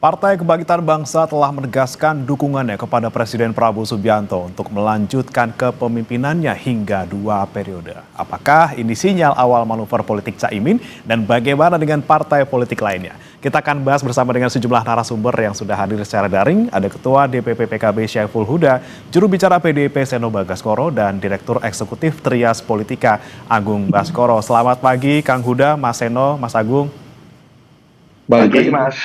Partai Kebangkitan Bangsa telah menegaskan dukungannya kepada Presiden Prabowo Subianto untuk melanjutkan kepemimpinannya hingga 2 periode. Apakah ini sinyal awal manuver politik Caimin dan bagaimana dengan partai politik lainnya? Kita akan bahas bersama dengan sejumlah narasumber yang sudah hadir secara daring. Ada Ketua DPP PKB Syaiful Huda, juru bicara PDIP Seno Bagaskoro, dan Direktur Eksekutif Trias Politika Agung Baskoro. Selamat pagi Kang Huda, Mas Seno, Mas Agung. Pagi Mas,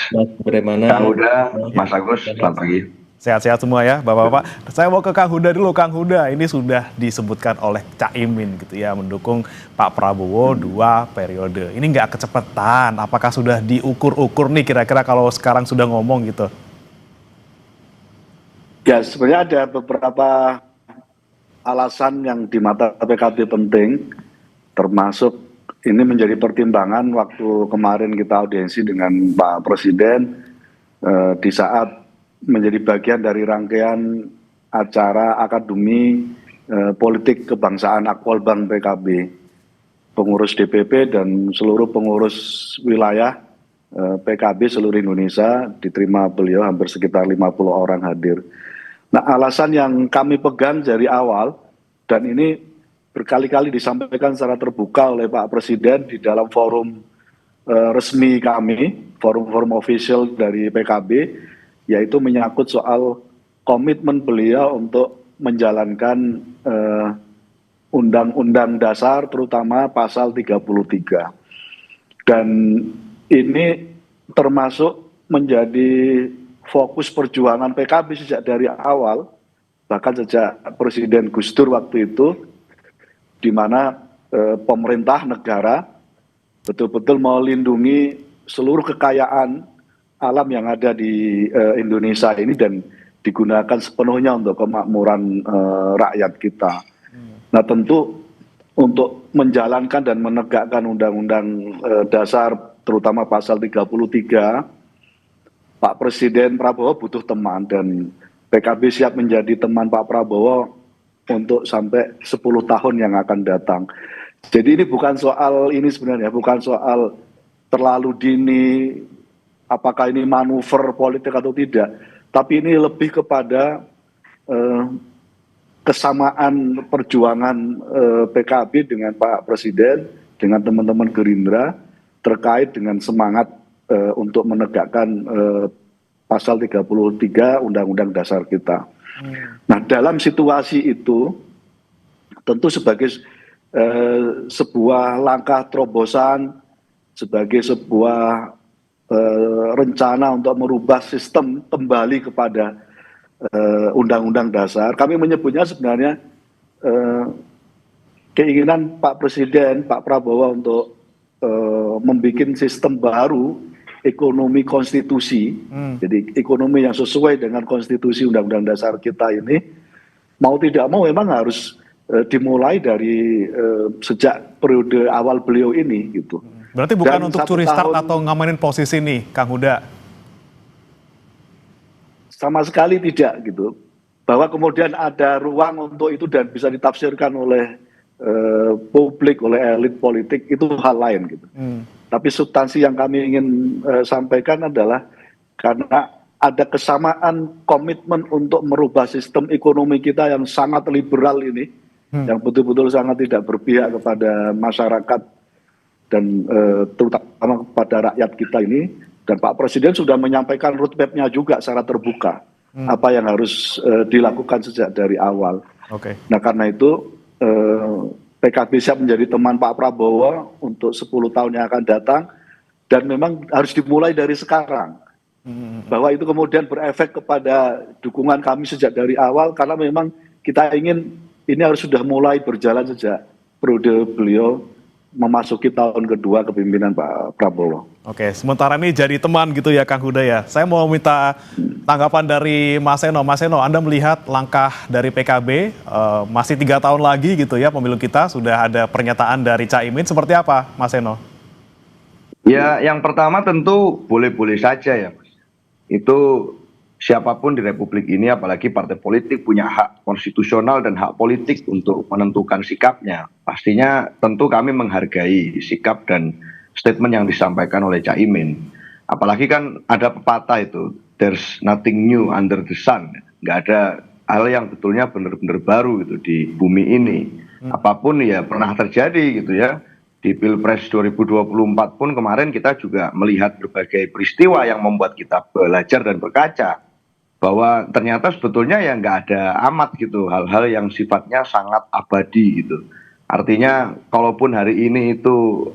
Bagaimana? Kang Huda, Mas Agus, selamat pagi. Sehat-sehat semua ya Bapak-Bapak. Saya mau ke Kang Huda dulu. Kang Huda, ini sudah disebutkan oleh Caimin gitu ya, mendukung Pak Prabowo 2 periode. Ini nggak kecepatan, apakah sudah diukur-ukur nih kira-kira kalau sekarang sudah ngomong gitu? Ya, sebenarnya ada beberapa alasan yang di mata PKB penting, termasuk ini menjadi pertimbangan waktu kemarin kita audiensi dengan Pak Presiden di saat menjadi bagian dari rangkaian acara Akademi Politik Kebangsaan Akwalbang PKB. Pengurus DPP dan seluruh pengurus wilayah PKB seluruh Indonesia diterima beliau, hampir sekitar 50 orang hadir. Nah, alasan yang kami pegang dari awal, dan ini berkali-kali disampaikan secara terbuka oleh Pak Presiden di dalam forum resmi kami, forum-forum official dari PKB, yaitu menyangkut soal komitmen beliau untuk menjalankan Undang-Undang Dasar, terutama pasal 33. Dan ini termasuk menjadi fokus perjuangan PKB sejak dari awal, bahkan sejak Presiden Gus Dur waktu itu, di mana pemerintah negara betul-betul melindungi seluruh kekayaan alam yang ada di Indonesia ini dan digunakan sepenuhnya untuk kemakmuran rakyat kita. Nah, tentu untuk menjalankan dan menegakkan Undang-Undang Dasar terutama pasal 33, Pak Presiden Prabowo butuh teman dan PKB siap menjadi teman Pak Prabowo untuk sampai 10 tahun yang akan datang. Jadi ini bukan soal ini sebenarnya, bukan soal terlalu dini, apakah ini manuver politik atau tidak. Tapi ini lebih kepada kesamaan perjuangan PKB dengan Pak Presiden, dengan teman-teman Gerindra, terkait dengan semangat untuk menegakkan pasal 33 Undang-Undang Dasar kita. Nah, dalam situasi itu tentu sebagai sebuah langkah terobosan, sebagai sebuah rencana untuk merubah sistem kembali kepada Undang-Undang Dasar, kami menyebutnya sebenarnya keinginan Pak Presiden, Pak Prabowo untuk membuat sistem baru ekonomi konstitusi, jadi ekonomi yang sesuai dengan konstitusi Undang-Undang Dasar kita ini, mau tidak mau memang harus dimulai dari sejak periode awal beliau ini gitu. Berarti bukan untuk curi start atau ngamanin posisi nih, Kang Huda? Sama sekali tidak gitu. Bahwa kemudian ada ruang untuk itu dan bisa ditafsirkan oleh publik, oleh elit politik, itu hal lain gitu. Tapi substansi yang kami ingin sampaikan adalah karena ada kesamaan komitmen untuk merubah sistem ekonomi kita yang sangat liberal ini, yang betul-betul sangat tidak berpihak kepada masyarakat dan terutama kepada rakyat kita ini. Dan Pak Presiden sudah menyampaikan roadmap-nya juga secara terbuka, apa yang harus dilakukan sejak dari awal. Nah, karena itu PKB siap menjadi teman Pak Prabowo untuk 10 tahun yang akan datang, dan memang harus dimulai dari sekarang. Bahwa itu kemudian berefek kepada dukungan kami sejak dari awal, karena memang kita ingin ini harus sudah mulai berjalan sejak periode beliau memasuki tahun kedua kepemimpinan Pak Prabowo. Oke, sementara ini jadi teman gitu ya Kang Huda ya. Saya mau minta tanggapan dari Mas Seno. Mas Seno, Anda melihat langkah dari PKB masih 3 tahun lagi gitu ya pemilu kita, sudah ada pernyataan dari Caimin, seperti apa Mas Seno? Ya, yang pertama tentu boleh-boleh saja ya Mas. Itu siapapun di Republik ini, apalagi partai politik, punya hak konstitusional dan hak politik untuk menentukan sikapnya. Pastinya tentu kami menghargai sikap dan statement yang disampaikan oleh Caimin. Apalagi kan ada pepatah itu, there's nothing new under the sun. Nggak ada hal yang betulnya benar-benar baru gitu di bumi ini. Apapun ya pernah terjadi gitu ya. Di Pilpres 2024 pun kemarin kita juga melihat berbagai peristiwa yang membuat kita belajar dan berkaca bahwa ternyata sebetulnya ya nggak ada amat gitu hal-hal yang sifatnya sangat abadi gitu. Artinya kalaupun hari ini itu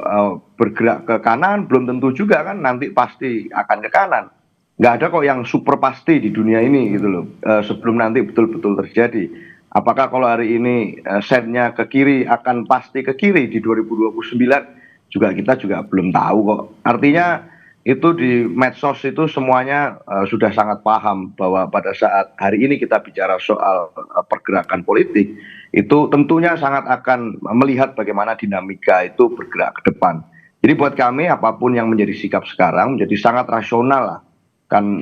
bergerak ke kanan belum tentu juga kan nanti pasti akan ke kanan. Nggak ada kok yang super pasti di dunia ini gitu loh, sebelum nanti betul-betul terjadi. Apakah kalau hari ini setnya ke kiri akan pasti ke kiri di 2029 juga kita juga belum tahu kok. Artinya itu di medsos itu semuanya sudah sangat paham bahwa pada saat hari ini kita bicara soal pergerakan politik itu tentunya sangat akan melihat bagaimana dinamika itu bergerak ke depan. Jadi buat kami apapun yang menjadi sikap sekarang menjadi sangat rasional lah. Kan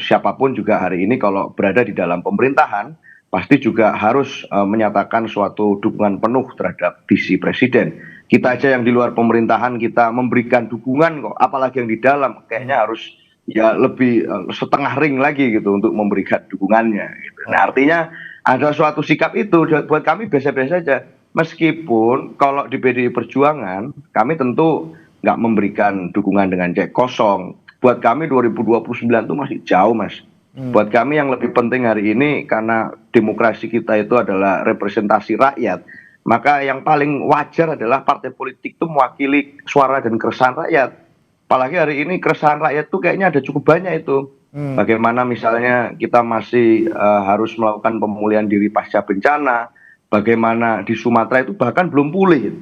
siapapun juga hari ini kalau berada di dalam pemerintahan pasti juga harus menyatakan suatu dukungan penuh terhadap visi presiden. Kita aja yang di luar pemerintahan kita memberikan dukungan kok, apalagi yang di dalam kayaknya harus ya lebih setengah ring lagi gitu untuk memberikan dukungannya. Gitu. Nah artinya ada suatu sikap itu buat kami biasa-biasa saja. Meskipun kalau di PDI Perjuangan kami tentu nggak memberikan dukungan dengan cek kosong. Buat kami 2029 itu masih jauh mas. Buat kami yang lebih penting hari ini karena demokrasi kita itu adalah representasi rakyat. Maka yang paling wajar adalah partai politik itu mewakili suara dan keresahan rakyat. Apalagi hari ini keresahan rakyat itu kayaknya ada cukup banyak itu. Bagaimana misalnya kita masih harus melakukan pemulihan diri pasca bencana. Bagaimana di Sumatera itu bahkan belum pulih.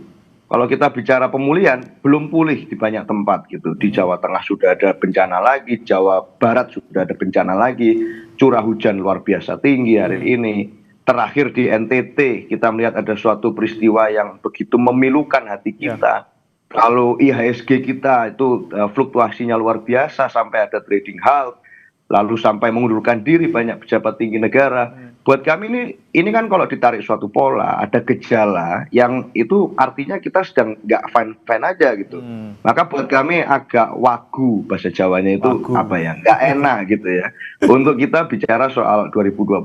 Kalau kita bicara pemulihan, belum pulih di banyak tempat gitu. Di Jawa Tengah sudah ada bencana lagi, Jawa Barat sudah ada bencana lagi, curah hujan luar biasa tinggi hari ini. Terakhir di NTT kita melihat ada suatu peristiwa yang begitu memilukan hati kita. Kalau IHSG kita itu fluktuasinya luar biasa sampai ada trading halt, lalu sampai mengundurkan diri banyak pejabat tinggi negara. Buat kami ini kan kalau ditarik suatu pola, ada gejala yang itu artinya kita sedang nggak fine-fine aja gitu. Maka buat kami agak wagu bahasa Jawanya itu apa ya, nggak enak gitu ya. Untuk kita bicara soal 2029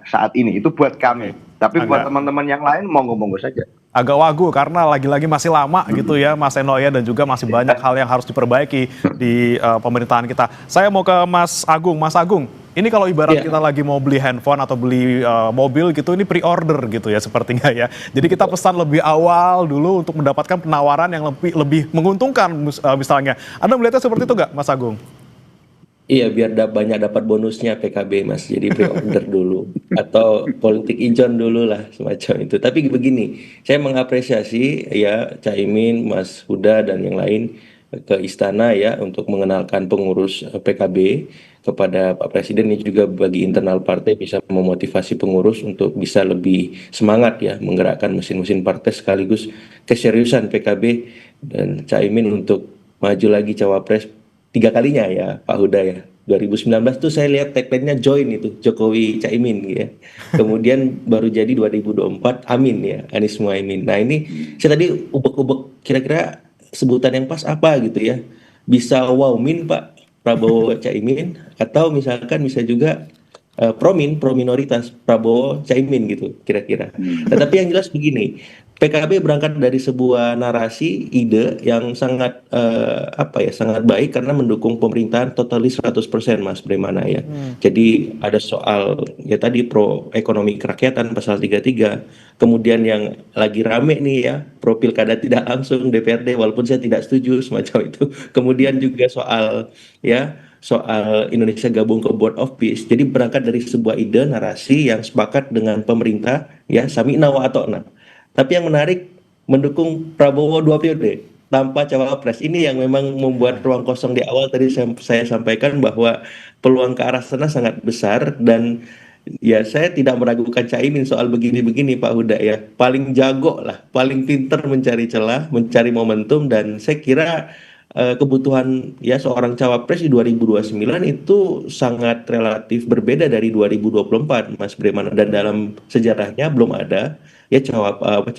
saat ini itu buat kami. Tapi buat teman-teman yang lain monggo-monggo saja. Agak wagu karena lagi-lagi masih lama gitu ya Mas Eno ya, dan juga masih banyak hal yang harus diperbaiki di pemerintahan kita. Saya mau ke Mas Agung. Mas Agung, ini kalau ibarat kita lagi mau beli handphone atau beli mobil gitu, ini pre-order gitu ya sepertinya ya. Jadi kita pesan lebih awal dulu untuk mendapatkan penawaran yang lebih menguntungkan misalnya. Anda melihatnya seperti itu nggak Mas Agung? Iya, biar banyak dapat bonusnya PKB Mas, jadi pre-order dulu atau politik ijon dulu lah semacam itu. Tapi begini, saya mengapresiasi ya Caimin, Mas Huda dan yang lain ke istana ya untuk mengenalkan pengurus PKB kepada Pak Presiden. Ini juga bagi internal partai bisa memotivasi pengurus untuk bisa lebih semangat ya menggerakkan mesin-mesin partai, sekaligus keseriusan PKB dan Caimin untuk maju lagi cawapres 3 kalinya ya Pak Huda ya. 2019 tuh saya lihat tagline-nya join itu Jokowi Caimin ya. Kemudian baru jadi 2024 Amin ya, Anies Muhaimin. Nah ini saya tadi ubek-ubek kira-kira sebutan yang pas apa gitu ya. Bisa wowmin Pak Prabowo Caimin, atau misalkan bisa juga pro minoritas Prabowo Caimin gitu kira-kira. Tetapi yang jelas begini, PKB berangkat dari sebuah narasi, ide yang sangat sangat baik karena mendukung pemerintahan totalis 100% Mas Bremana ya. Jadi ada soal ya tadi pro ekonomi kerakyatan pasal 33. Kemudian yang lagi rame nih ya, pro pilkada tidak langsung DPRD walaupun saya tidak setuju semacam itu. Kemudian juga soal Indonesia gabung ke Board of Peace. Jadi berangkat dari sebuah ide narasi yang sepakat dengan pemerintah ya, sami'na wa ata'na. Tapi yang menarik, mendukung Prabowo 2 periode tanpa cawapres. Ini yang memang membuat ruang kosong di awal tadi saya sampaikan bahwa peluang ke arah sana sangat besar. Dan ya saya tidak meragukan Caimin soal begini-begini Pak Huda ya. Paling jago lah, paling pinter mencari celah, mencari momentum. Dan saya kira kebutuhan ya seorang cawapres di 2029 itu sangat relatif berbeda dari 2024 Mas Bremana. Dan dalam sejarahnya belum ada ya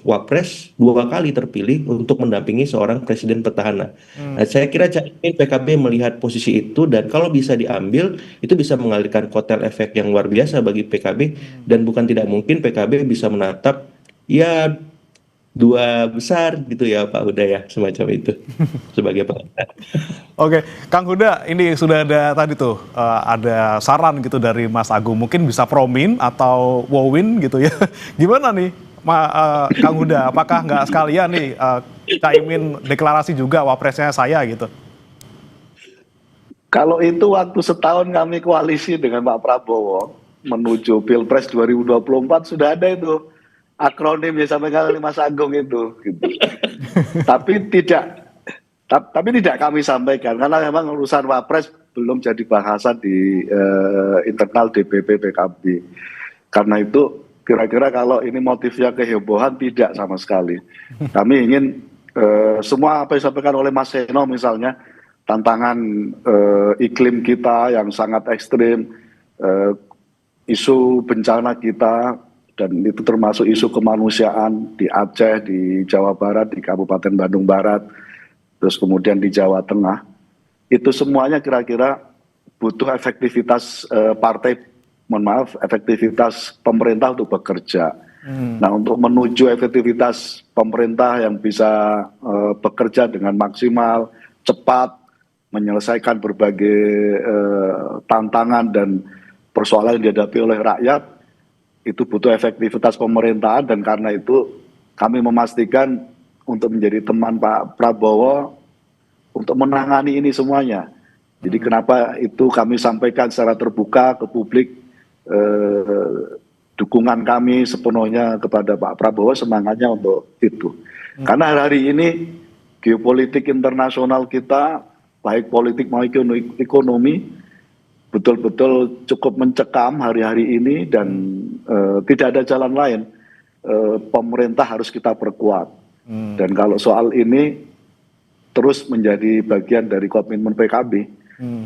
Wapres 2 kali terpilih untuk mendampingi seorang presiden petahana. Nah, saya kira Caimin PKB melihat posisi itu dan kalau bisa diambil itu bisa mengalirkan kotel efek yang luar biasa bagi PKB dan bukan tidak mungkin PKB bisa menatap ya dua besar gitu ya Pak Huda ya semacam itu sebagai pengantar. Oke, Kang Huda, ini sudah ada tadi tuh ada saran gitu dari Mas Agung, mungkin bisa Promin atau Wowin gitu ya. Gimana nih, Kang Huda? Apakah nggak sekalian nih Caimin deklarasi juga wapresnya saya gitu? Kalau itu waktu setahun kami koalisi dengan Pak Prabowo menuju Pilpres 2024 sudah ada itu akronim yang sampai kali Mas Agung itu. Gitu. Tapi tidak kami sampaikan karena memang urusan Wapres belum jadi bahasan di internal DPP PKB. Karena itu kira-kira kalau ini motifnya kehebohan tidak sama sekali. Kami ingin semua apa yang disampaikan oleh Mas Seno misalnya tantangan iklim kita yang sangat ekstrim, isu bencana kita dan itu termasuk isu kemanusiaan di Aceh, di Jawa Barat, di Kabupaten Bandung Barat, terus kemudian di Jawa Tengah, itu semuanya kira-kira butuh efektivitas efektivitas pemerintah untuk bekerja. Nah, untuk menuju efektivitas pemerintah yang bisa bekerja dengan maksimal, cepat, menyelesaikan berbagai tantangan dan persoalan yang dihadapi oleh rakyat, itu butuh efektivitas pemerintahan dan karena itu kami memastikan untuk menjadi teman Pak Prabowo untuk menangani ini semuanya. Jadi kenapa itu kami sampaikan secara terbuka ke publik dukungan kami sepenuhnya kepada Pak Prabowo, semangatnya untuk itu. Karena hari ini geopolitik internasional kita, baik politik maupun ekonomi, betul-betul cukup mencekam hari-hari ini dan tidak ada jalan lain. Pemerintah harus kita perkuat. Dan kalau soal ini terus menjadi bagian dari komitmen PKB,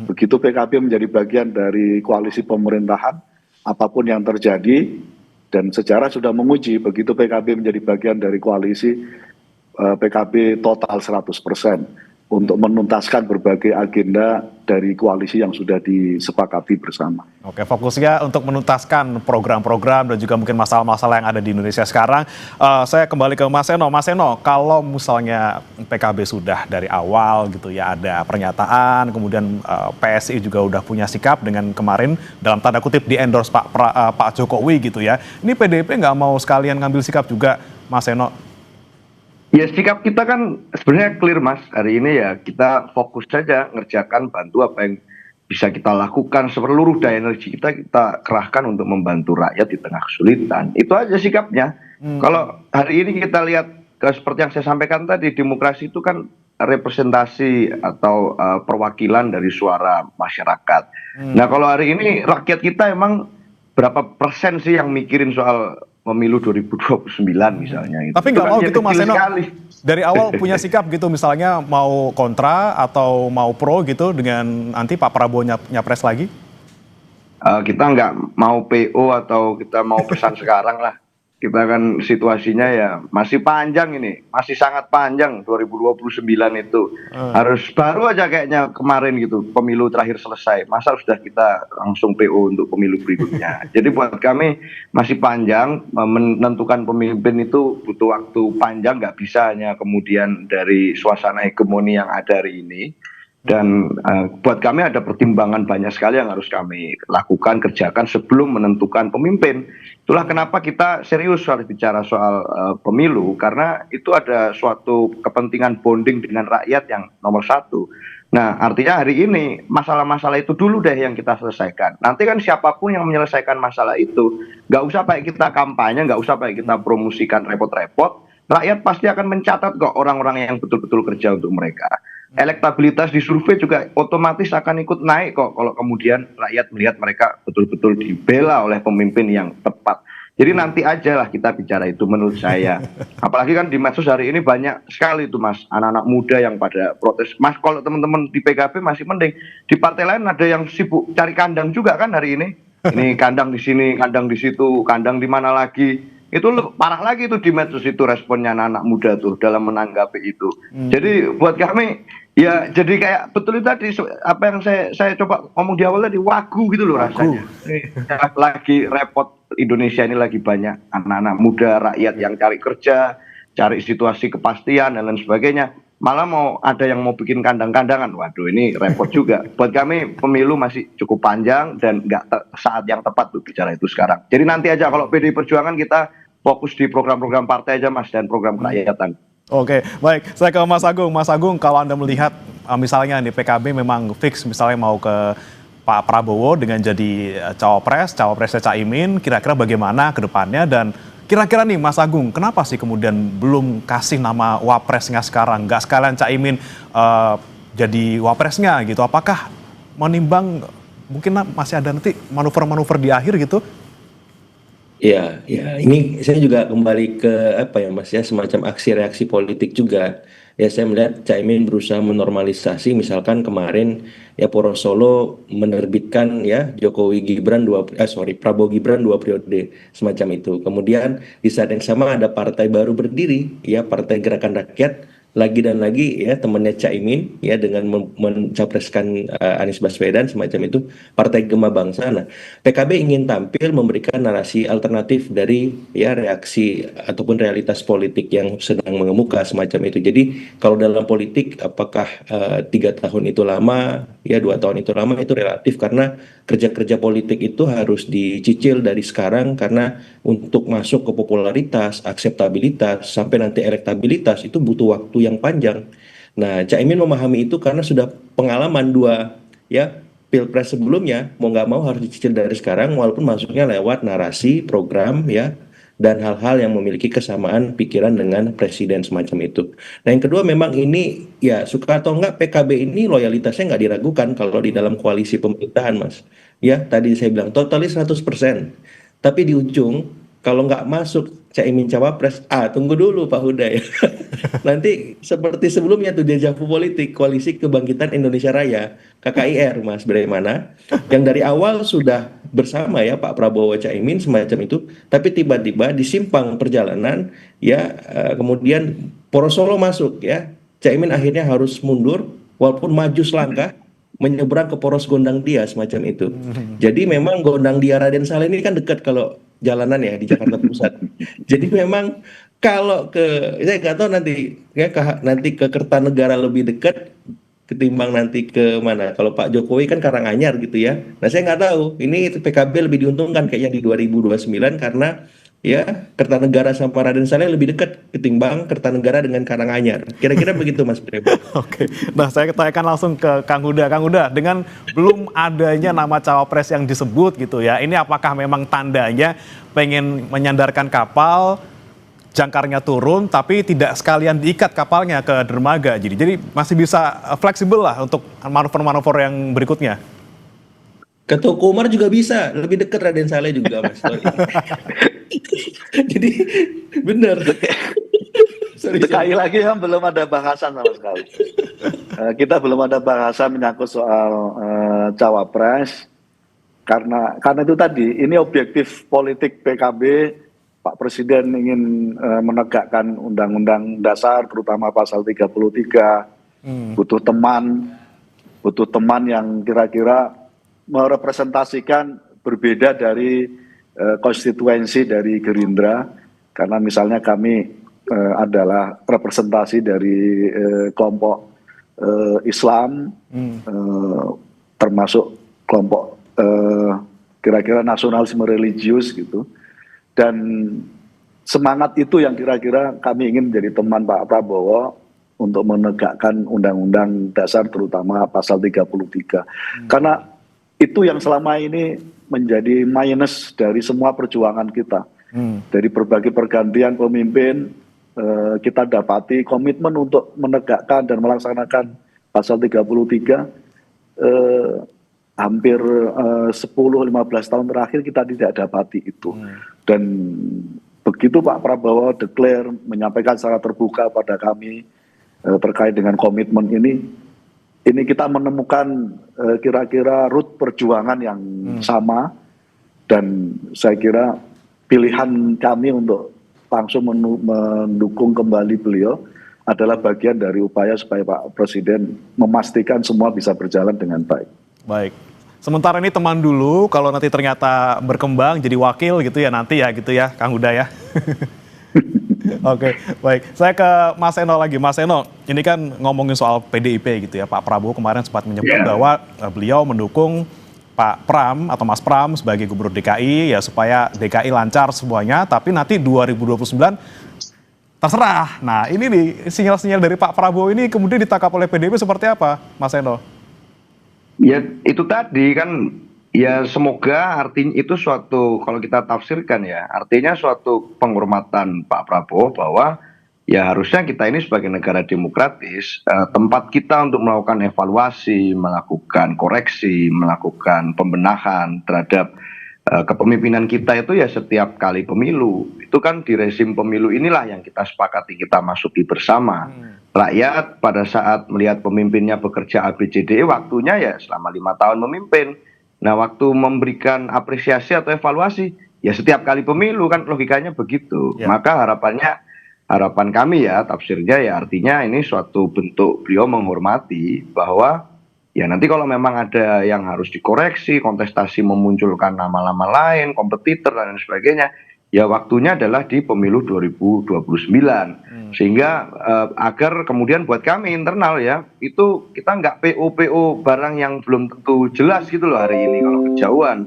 begitu PKB menjadi bagian dari koalisi pemerintahan, apapun yang terjadi, dan sejarah sudah menguji, begitu PKB menjadi bagian dari koalisi, PKB total 100% untuk menuntaskan berbagai agenda dari koalisi yang sudah disepakati bersama. Oke, fokusnya untuk menuntaskan program-program dan juga mungkin masalah-masalah yang ada di Indonesia sekarang. Saya kembali ke Mas Seno. Mas Seno, kalau misalnya PKB sudah dari awal gitu ya ada pernyataan, kemudian PSI juga udah punya sikap dengan kemarin dalam tanda kutip di endorse Pak Jokowi gitu ya. Ini PDIP nggak mau sekalian ngambil sikap juga, Mas Seno? Ya sikap kita kan sebenarnya clear Mas, hari ini ya kita fokus saja ngerjakan bantu apa yang bisa kita lakukan, seluruh daya energi kita kerahkan untuk membantu rakyat di tengah kesulitan. Itu aja sikapnya. Kalau hari ini kita lihat seperti yang saya sampaikan tadi, demokrasi itu kan representasi atau perwakilan dari suara masyarakat. Nah kalau hari ini rakyat kita emang berapa persen sih yang mikirin soal pemilu 2029 misalnya. Tapi nggak mau gitu Mas Seno, dari awal punya Gitu. sikap gitu misalnya mau kontra atau mau pro gitu dengan nanti Pak Prabowo nyapres lagi? Kita nggak mau PO atau kita mau pesan sekarang lah. Kita kan situasinya ya masih panjang ini, masih sangat panjang 2029 itu. Harus baru aja kayaknya kemarin gitu, pemilu terakhir selesai. Masa sudah kita langsung PO untuk pemilu berikutnya. Jadi buat kami masih panjang, menentukan pemimpin itu butuh waktu panjang, nggak bisa hanya kemudian dari suasana hegemoni yang ada hari ini. Dan buat kami ada pertimbangan banyak sekali yang harus kami lakukan, kerjakan sebelum menentukan pemimpin. Itulah kenapa kita serius soal bicara soal pemilu, karena itu ada suatu kepentingan bonding dengan rakyat yang nomor satu. Nah artinya hari ini masalah-masalah itu dulu deh yang kita selesaikan. Nanti kan siapapun yang menyelesaikan masalah itu, nggak usah pakai kita kampanye, nggak usah pakai kita promosikan repot-repot, rakyat pasti akan mencatat kok orang-orang yang betul-betul kerja untuk mereka. Elektabilitas di survei juga otomatis akan ikut naik kok kalau kemudian rakyat melihat mereka betul-betul dibela oleh pemimpin yang tepat. Jadi nanti aja lah kita bicara itu menurut saya. Apalagi kan di medsos hari ini banyak sekali tuh Mas, anak-anak muda yang pada protes. Mas kalau teman-teman di PKB masih mending, di partai lain ada yang sibuk cari kandang juga kan hari ini. Ini kandang di sini, kandang di situ, kandang di mana lagi. itu parah lagi tuh di medsos itu responnya anak muda tuh dalam menanggapi itu. Jadi buat kami ya jadi kayak betul itu tadi apa yang saya coba ngomong di awal tadi, wagu gitu loh rasanya. Lagi repot, Indonesia ini lagi banyak anak-anak muda, rakyat yang cari kerja, cari situasi kepastian dan lain sebagainya. Malah mau ada yang mau bikin kandang-kandangan. Waduh, ini repot juga. Buat kami pemilu masih cukup panjang dan nggak saat yang tepat tuh bicara itu sekarang. Jadi nanti aja kalau PDI Perjuangan kita fokus di program-program partai aja Mas dan program kerakyatan. Oke, baik. Saya ke Mas Agung. Mas Agung, kalau Anda melihat misalnya di PKB memang fix misalnya mau ke Pak Prabowo dengan jadi cawapresnya Caimin, kira-kira bagaimana ke depannya dan kira-kira nih Mas Agung, kenapa sih kemudian belum kasih nama wapresnya sekarang? Nggak sekalian Caimin jadi wapresnya gitu. Apakah menimbang mungkin masih ada nanti manuver-manuver di akhir gitu? Ya, ya, ini saya juga kembali ke apa ya Mas ya, semacam aksi reaksi politik juga. Ya, saya melihat Caimin berusaha menormalisasi, misalkan kemarin ya Poros Solo menerbitkan ya Prabowo Gibran 2 periode semacam itu. Kemudian di saat yang sama ada partai baru berdiri, ya Partai Gerakan Rakyat lagi dan lagi ya temannya Caimin ya dengan mencapreskan Anies Baswedan semacam itu, Partai Gema Bangsa. Nah, PKB ingin tampil memberikan narasi alternatif dari ya reaksi ataupun realitas politik yang sedang mengemuka semacam itu. Jadi kalau dalam politik apakah 3 tahun itu lama, ya 2 tahun itu lama, itu relatif karena kerja-kerja politik itu harus dicicil dari sekarang karena untuk masuk ke popularitas, akseptabilitas, sampai nanti elektabilitas itu butuh waktu yang panjang. Nah, Caimin memahami itu karena sudah pengalaman ya pilpres sebelumnya, mau nggak mau harus dicicil dari sekarang walaupun masuknya lewat narasi, program ya dan hal-hal yang memiliki kesamaan pikiran dengan presiden semacam itu. Nah, yang kedua memang ini ya suka atau enggak PKB ini loyalitasnya nggak diragukan kalau di dalam koalisi pemerintahan, Mas. Ya, tadi saya bilang totalis 100%. Tapi di ujung kalau nggak masuk Caimin cawapres, tunggu dulu Pak Huda ya. Nanti seperti sebelumnya tuh dejavu politik Koalisi Kebangkitan Indonesia Raya KKIR Mas bagaimana yang dari awal sudah bersama ya Pak Prabowo Caimin semacam itu, tapi tiba-tiba di simpang perjalanan ya kemudian Poros Solo masuk ya, Caimin akhirnya harus mundur walaupun maju selangkah menyeberang ke Poros Gondang Dia semacam itu. Jadi memang Gondang Dia Raden Saleh ini kan dekat kalau jalanan ya di Jakarta Pusat. Jadi memang kalau saya nggak tahu nanti ya nanti ke Kertanegara lebih dekat ketimbang nanti ke mana. Kalau Pak Jokowi kan Karanganyar gitu ya. Nah saya nggak tahu. Ini PKB lebih diuntungkan kayaknya di 2029 karena ya Kertanegara sama Raden Saleh lebih dekat ketimbang Kertanegara dengan Karanganyar. Kira-kira begitu Mas Brebo. Oke, nah saya tanyakan langsung ke Kang Huda. Kang Huda, dengan belum adanya nama cawapres yang disebut gitu ya, ini apakah memang tandanya pengen menyandarkan kapal, jangkarnya turun, tapi tidak sekalian diikat kapalnya ke dermaga, jadi masih bisa fleksibel lah untuk manuver-manuver yang berikutnya? Ke Toko Umar juga bisa, lebih dekat Raden Saleh juga Mas. Jadi benar. Sekali lagi ya belum ada bahasan sama sekali. Kita belum ada bahasan menyangkut soal cawapres karena itu tadi ini objektif politik PKB. Pak Presiden ingin menegakkan Undang-Undang Dasar terutama pasal 33, butuh teman yang kira-kira merepresentasikan berbeda dari konstituensi dari Gerindra, karena misalnya kami adalah representasi dari kelompok Islam, termasuk kelompok kira-kira nasionalisme religius gitu, dan semangat itu yang kira-kira kami ingin menjadi teman Pak Prabowo untuk menegakkan Undang-Undang Dasar terutama pasal 33, karena itu yang selama ini menjadi minus dari semua perjuangan kita. Dari berbagai pergantian pemimpin, kita dapati komitmen untuk menegakkan dan melaksanakan pasal 33 hampir 10-15 tahun terakhir kita tidak dapati itu. Dan begitu Pak Prabowo declare, menyampaikan secara terbuka pada kami terkait dengan komitmen ini kita menemukan kira-kira root perjuangan yang sama, dan saya kira pilihan kami untuk langsung mendukung kembali beliau adalah bagian dari upaya supaya Pak Presiden memastikan semua bisa berjalan dengan baik. Baik. Sementara ini teman dulu, kalau nanti ternyata berkembang jadi wakil gitu ya nanti ya gitu ya, Kang Huda ya. Oke, baik. Saya ke Mas Eno lagi. Mas Eno, ini kan ngomongin soal PDIP gitu ya. Pak Prabowo kemarin sempat menyebut bahwa beliau mendukung Pak Pram atau Mas Pram sebagai Gubernur DKI ya supaya DKI lancar semuanya. Tapi nanti 2029 terserah. Nah ini nih sinyal-sinyal dari Pak Prabowo ini kemudian ditangkap oleh PDIP seperti apa, Mas Eno? Ya itu tadi kan, ya semoga artinya itu suatu, kalau kita tafsirkan ya, artinya suatu penghormatan Pak Prabowo bahwa ya harusnya kita ini sebagai negara demokratis, tempat kita untuk melakukan evaluasi, melakukan koreksi, melakukan pembenahan terhadap kepemimpinan kita itu ya setiap kali pemilu. Itu kan di rezim pemilu inilah yang kita sepakati kita masuki bersama. Rakyat pada saat melihat pemimpinnya bekerja ABCDE, waktunya ya selama 5 tahun memimpin. Nah waktu memberikan apresiasi atau evaluasi ya setiap kali pemilu, kan logikanya begitu. Maka harapan kami ya tafsirnya ya artinya ini suatu bentuk beliau menghormati bahwa ya nanti kalau memang ada yang harus dikoreksi, kontestasi memunculkan nama-nama lain, kompetitor dan sebagainya, ya waktunya adalah di pemilu 2029. Sehingga agar kemudian buat kami internal ya, itu kita nggak PO-PO barang yang belum tentu jelas gitu loh hari ini kalau kejauhan.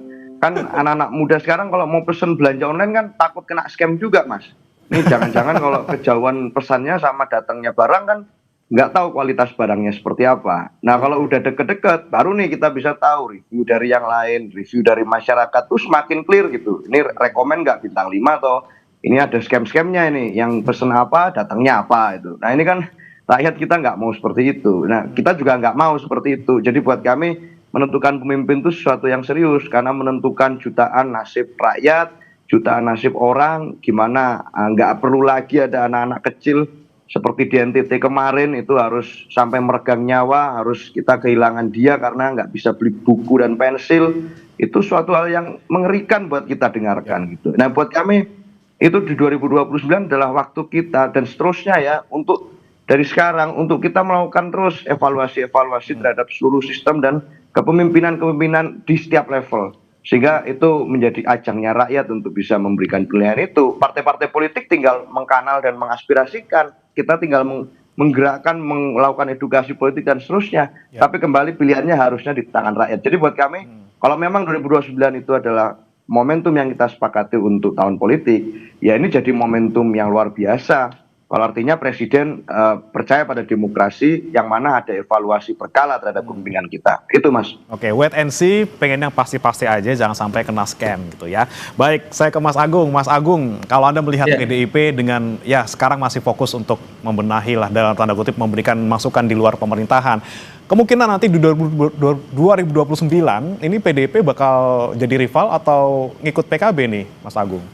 Kan anak-anak muda sekarang kalau mau pesen belanja online kan takut kena scam juga, Mas. Ini jangan-jangan kalau kejauhan pesannya sama datangnya barang kan nggak tahu kualitas barangnya seperti apa. Nah kalau udah deket-deket baru nih kita bisa tahu review dari yang lain, review dari masyarakat tuh semakin clear gitu. Ini rekomen nggak bintang 5 atau ini ada scam-scamnya ini, yang pesen apa datangnya apa itu. Nah ini kan rakyat kita nggak mau seperti itu. Nah kita juga nggak mau seperti itu. Jadi buat kami menentukan pemimpin itu sesuatu yang serius karena menentukan jutaan nasib rakyat, jutaan nasib orang, gimana nggak perlu lagi ada anak-anak kecil seperti di NTT kemarin itu harus sampai meregang nyawa, harus kita kehilangan dia karena nggak bisa beli buku dan pensil. Itu suatu hal yang mengerikan buat kita dengarkan gitu. Nah buat kami itu di 2029 adalah waktu kita dan seterusnya ya, untuk dari sekarang untuk kita melakukan terus evaluasi-evaluasi terhadap seluruh sistem dan kepemimpinan-kepemimpinan di setiap level. Sehingga itu menjadi ajangnya rakyat untuk bisa memberikan pilihan itu. Partai-partai politik tinggal mengkanal dan mengaspirasikan. Kita tinggal menggerakkan, melakukan edukasi politik dan seterusnya. Tapi kembali pilihannya harusnya di tangan rakyat. Jadi buat kami, kalau memang 2029 itu adalah momentum yang kita sepakati untuk tahun politik, ya ini jadi momentum yang luar biasa. Kalau artinya Presiden percaya pada demokrasi yang mana ada evaluasi berkala terhadap kepemimpinan kita. Itu Mas. Oke, wait and see, pengen yang pasti-pasti aja, jangan sampai kena scam gitu ya. Baik, saya ke Mas Agung. Mas Agung, kalau Anda melihat PDIP dengan ya sekarang masih fokus untuk membenahi lah dalam tanda kutip, memberikan masukan di luar pemerintahan. Kemungkinan nanti di 2029 ini PDIP bakal jadi rival atau ngikut PKB nih, Mas Agung?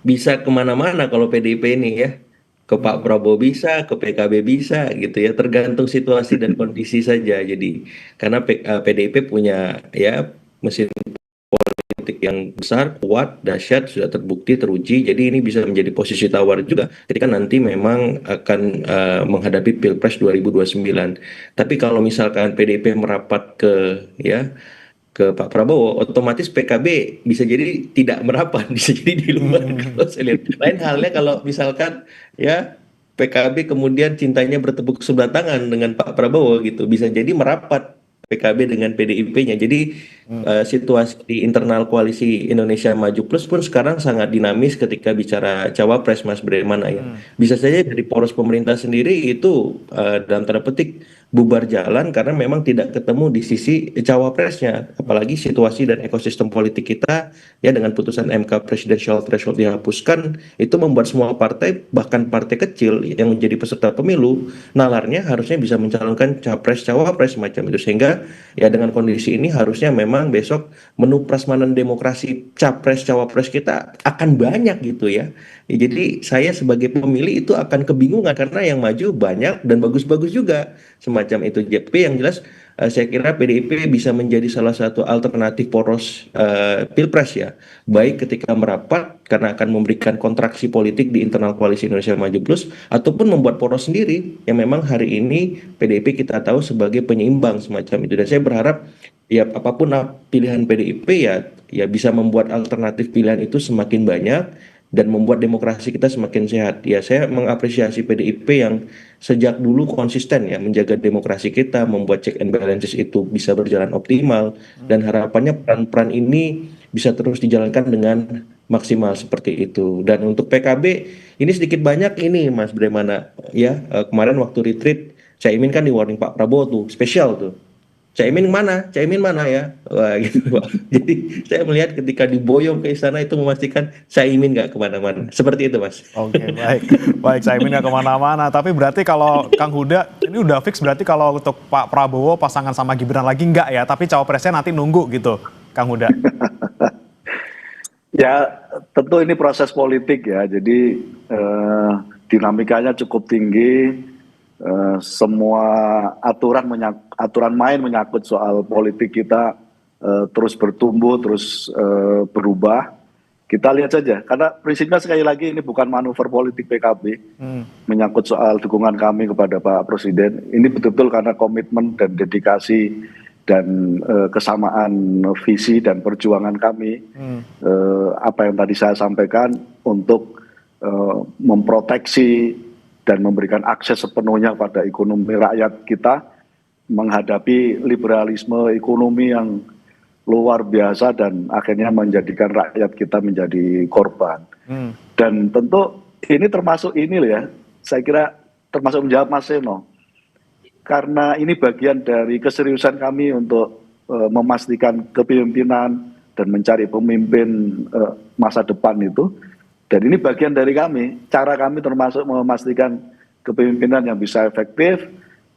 Bisa kemana-mana kalau PDIP ini ya. Ke Pak Prabowo bisa, ke PKB bisa gitu ya, tergantung situasi dan kondisi saja. Jadi karena PDIP punya ya mesin politik yang besar, kuat, dahsyat, sudah terbukti, teruji. Jadi ini bisa menjadi posisi tawar juga ketika nanti memang akan menghadapi Pilpres 2029. Tapi kalau misalkan PDIP merapat ke Pak Prabowo, otomatis PKB bisa jadi tidak merapat, bisa jadi di luar. Kalau saya lihat. Lain halnya kalau misalkan ya PKB kemudian cintanya bertepuk sebelah tangan dengan Pak Prabowo gitu, bisa jadi merapat PKB dengan PDIP-nya. Jadi situasi di internal koalisi Indonesia Maju Plus pun sekarang sangat dinamis ketika bicara cawapres, Mas Bremana ya. Bisa saja dari poros pemerintah sendiri itu dalam tanda petik bubar jalan karena memang tidak ketemu di sisi cawapresnya. Apalagi situasi dan ekosistem politik kita ya dengan putusan MK presidential threshold dihapuskan, itu membuat semua partai, bahkan partai kecil yang menjadi peserta pemilu, nalarnya harusnya bisa mencalonkan capres cawapres semacam itu. Sehingga ya dengan kondisi ini harusnya memang besok menu prasmanan demokrasi capres cawapres kita akan banyak gitu ya. Jadi saya sebagai pemilih itu akan kebingungan karena yang maju banyak dan bagus-bagus juga semacam itu. Tapi yang jelas saya kira PDIP bisa menjadi salah satu alternatif poros Pilpres ya, baik ketika merapat karena akan memberikan kontraksi politik di internal koalisi Indonesia Maju Plus, ataupun membuat poros sendiri yang memang hari ini PDIP kita tahu sebagai penyeimbang semacam itu. Dan saya berharap ya apapun pilihan PDIP ya bisa membuat alternatif pilihan itu semakin banyak dan membuat demokrasi kita semakin sehat. Ya, saya mengapresiasi PDIP yang sejak dulu konsisten ya menjaga demokrasi kita, membuat check and balances itu bisa berjalan optimal, dan harapannya peran-peran ini bisa terus dijalankan dengan maksimal seperti itu. Dan untuk PKB ini sedikit banyak ini Mas Bremana ya, kemarin waktu retreat Caimin kan di warning Pak Prabowo tuh spesial tuh. Caimin mana? Caimin mana ya? Wah gitu Pak. Jadi saya melihat ketika diboyong ke istana itu memastikan Caimin nggak kemana-mana. Seperti itu Mas. Oke, baik. Baik, Caimin nggak kemana-mana. Tapi berarti kalau Kang Huda, ini udah fix berarti kalau untuk Pak Prabowo pasangan sama Gibran lagi nggak ya? Tapi cawapresnya nanti nunggu gitu, Kang Huda. Ya, tentu ini proses politik ya. Jadi dinamikanya cukup tinggi. Semua aturan main menyangkut soal politik kita terus bertumbuh, terus berubah. Kita lihat saja, karena prinsipnya sekali lagi ini bukan manuver politik PKB, menyangkut soal dukungan kami kepada Pak Presiden. Ini betul-betul karena komitmen dan dedikasi dan kesamaan visi dan perjuangan kami. Apa yang tadi saya sampaikan untuk memproteksi dan memberikan akses sepenuhnya pada ekonomi rakyat kita, menghadapi liberalisme ekonomi yang luar biasa dan akhirnya menjadikan rakyat kita menjadi korban. Dan tentu ini termasuk ini ya, saya kira termasuk menjawab Mas Seno, karena ini bagian dari keseriusan kami untuk memastikan kepemimpinan dan mencari pemimpin masa depan itu. Dan ini bagian dari kami, cara kami termasuk memastikan kepemimpinan yang bisa efektif,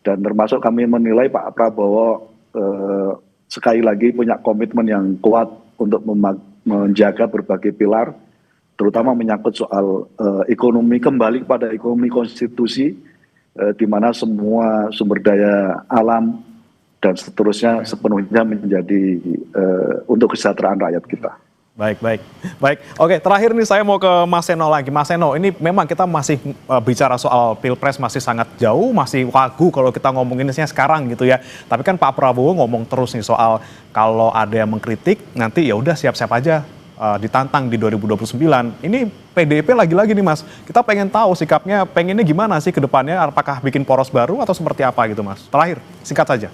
dan termasuk kami menilai Pak Prabowo sekali lagi punya komitmen yang kuat untuk menjaga berbagai pilar, terutama menyangkut soal ekonomi, kembali kepada ekonomi konstitusi, di mana semua sumber daya alam dan seterusnya sepenuhnya menjadi untuk kesejahteraan rakyat kita. Baik. Oke, terakhir nih saya mau ke Mas Seno lagi. Mas Seno, ini memang kita masih bicara soal Pilpres masih sangat jauh, masih wagu kalau kita ngomonginnya sekarang gitu ya. Tapi kan Pak Prabowo ngomong terus nih soal kalau ada yang mengkritik, nanti ya udah siap-siap aja ditantang di 2029. Ini PDIP lagi-lagi nih Mas, kita pengen tahu sikapnya, pengennya gimana sih ke depannya, apakah bikin poros baru atau seperti apa gitu Mas? Terakhir, singkat saja.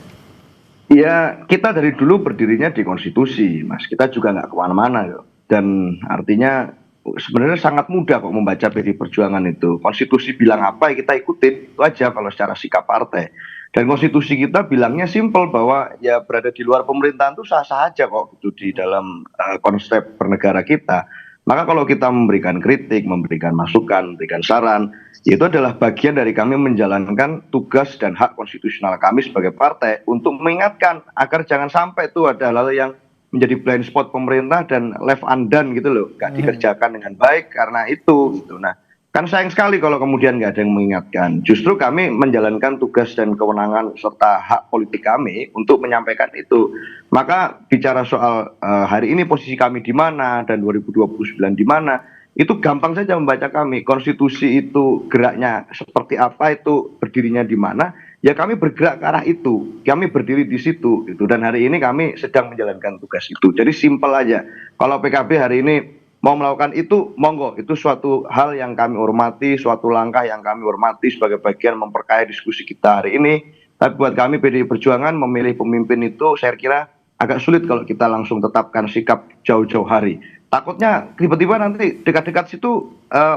Ya, kita dari dulu berdirinya di konstitusi, Mas. Kita juga nggak kemana-mana, yuk. Dan artinya sebenarnya sangat mudah kok membaca PD Perjuangan itu. Konstitusi bilang apa ya kita ikutin, itu aja kalau secara sikap partai. Dan konstitusi kita bilangnya simpel bahwa ya berada di luar pemerintahan itu sah-sah aja kok gitu di dalam konsep bernegara kita. Maka kalau kita memberikan kritik, memberikan masukan, memberikan saran, itu adalah bagian dari kami menjalankan tugas dan hak konstitusional kami sebagai partai untuk mengingatkan agar jangan sampai itu ada hal-hal yang menjadi blind spot pemerintah dan left undone gitu loh, nggak dikerjakan dengan baik karena itu gitu. Nah, kan sayang sekali kalau kemudian nggak ada yang mengingatkan. Justru kami menjalankan tugas dan kewenangan serta hak politik kami untuk menyampaikan itu. Maka bicara soal hari ini posisi kami di mana dan 2029 di mana, itu gampang saja membaca kami. Konstitusi itu geraknya seperti apa, itu berdirinya di mana, ya kami bergerak ke arah itu. Kami berdiri di situ gitu. Dan hari ini kami sedang menjalankan tugas itu. Jadi simpel aja. Kalau PKB hari ini mau melakukan itu, monggo. Itu suatu hal yang kami hormati, suatu langkah yang kami hormati sebagai bagian memperkaya diskusi kita hari ini. Tapi buat kami PDI Perjuangan memilih pemimpin itu saya kira agak sulit kalau kita langsung tetapkan sikap jauh-jauh hari. Takutnya tiba-tiba nanti dekat-dekat situ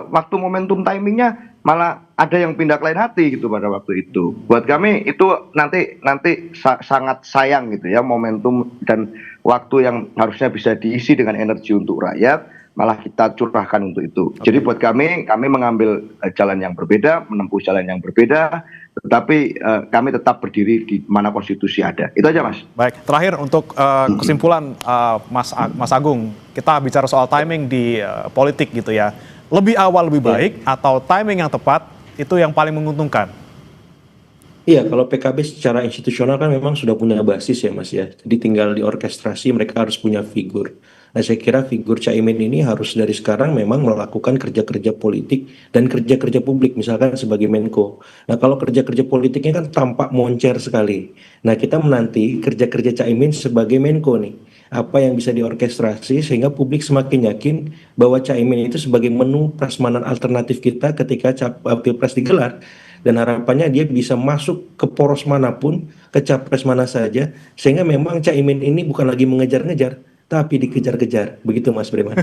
waktu momentum timingnya malah ada yang pindah ke lain hati gitu pada waktu itu. Buat kami itu nanti sangat sayang gitu ya, momentum dan waktu yang harusnya bisa diisi dengan energi untuk rakyat, malah kita curahkan untuk itu. Jadi buat kami mengambil jalan yang berbeda, menempuh jalan yang berbeda, tetapi kami tetap berdiri di mana konstitusi ada. Itu aja Mas. Baik, terakhir untuk kesimpulan Mas Agung, kita bicara soal timing di politik gitu ya. Lebih awal lebih baik atau timing yang tepat itu yang paling menguntungkan? Iya, kalau PKB secara institusional kan memang sudah punya basis ya Mas ya. Jadi tinggal diorkestrasi mereka harus punya figur. Nah saya kira figur Caimin ini harus dari sekarang memang melakukan kerja-kerja politik dan kerja-kerja publik misalkan sebagai Menko. Nah kalau kerja-kerja politiknya kan tampak moncer sekali. Nah kita menanti kerja-kerja Caimin sebagai Menko nih. Apa yang bisa diorkestrasi sehingga publik semakin yakin bahwa Caimin itu sebagai menu prasmanan alternatif kita ketika Pilpres digelar dan harapannya dia bisa masuk ke poros manapun, ke capres mana saja, sehingga memang Caimin ini bukan lagi mengejar-ngejar, tapi dikejar-kejar. Begitu Mas Breman.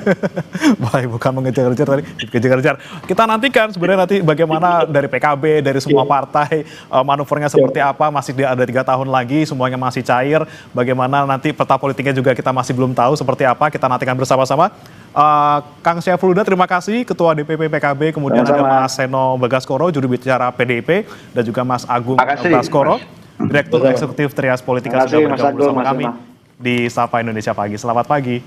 Baik, bukan mengejar-ngejar tadi, dikejar-kejar. Kita nantikan sebenarnya nanti bagaimana dari PKB, dari semua partai, manuvernya seperti apa, masih ada 3 tahun lagi, semuanya masih cair. Bagaimana nanti peta politiknya juga kita masih belum tahu seperti apa, kita nantikan bersama-sama. Kang Syaiful Huda, terima kasih, Ketua DPP PKB, kemudian ada Mas Seno Bagaskoro, juru bicara PDIP, dan juga Mas Agung Baskoro, Direktur Eksekutif Trias Politika, sudah bergabung bersama kami di Sapa Indonesia Pagi. Selamat pagi.